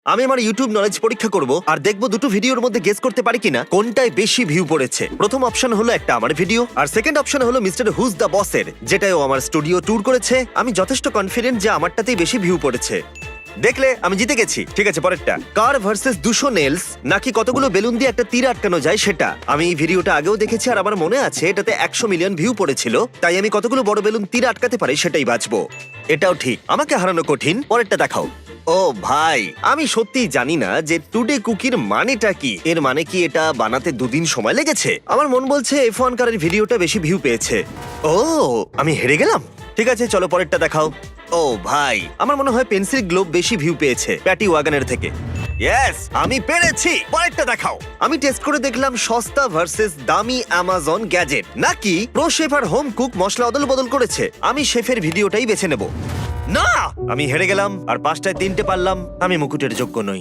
আমি আমার YouTube knowledge পরীক্ষা করব আর দেখব দুটো ভিডিওর মধ্যে গেস করতে পারি কিনা কোনটায় বেশি ভিউ পড়েছে। প্রথম অপশন হলো একটা আমার ভিডিও, আর সেকেন্ড অপশন হলো মিস্টার হুজ দ্য বসের, যেটাও আমার স্টুডিও ট্যুর করেছে। আমি যথেষ্ট কনফিডেন্ট যে আমারটাতেই বেশি ভিউ পড়েছে। দেখলে আমি জিতে গেছি। ঠিক আছে, পরেরটা কার ভার্সেস 200 নেলস, নাকি কতগুলো বেলুন দিয়ে একটা তীর আটকানো যায় সেটা। আমি এই ভিডিওটা আগেও দেখেছি আর আমার মনে আছে এটাতে 100 মিলিয়ন ভিউ পড়েছিল, তাই আমি কতগুলো বড় বেলুন তীর আটকাতে পারি সেটাই বাঁচবো। এটাও ঠিক, আমাকে হারানো কঠিন। পরেরটা দেখাও। ও ভাই, আমি সত্যিই জানি না যে টুডে কুকির মানেটা কি। এর মানে কি এটা বানাতে 2 দিন সময় লেগেছে? আমার মন বলছে F1 কারের ভিডিওটা বেশি ভিউ পেয়েছে। ও, আমি হেরে গেলাম। ঠিক আছে, চলো পরেরটা দেখাও। ও ভাই, আমার মনে হয় পেন্সিল গ্লোব বেশি ভিউ পেয়েছে প্যাটি ওয়াগনের থেকে। ইয়েস, আমি পেরেছি। পরেরটা দেখাও। আমি টেস্ট করে দেখলাম সস্তা ভার্সেস দামি অ্যামাজন গ্যাজেট, নাকি প্রো শেফ আর হোম কুক মশলা অদল বদল করেছে। আমি শেফের ভিডিওটাই বেছে নেব। না, আমি হেরে গেলাম আর 5টায় 3টে পারলাম। আমি মুকুটের যোগ্য নই।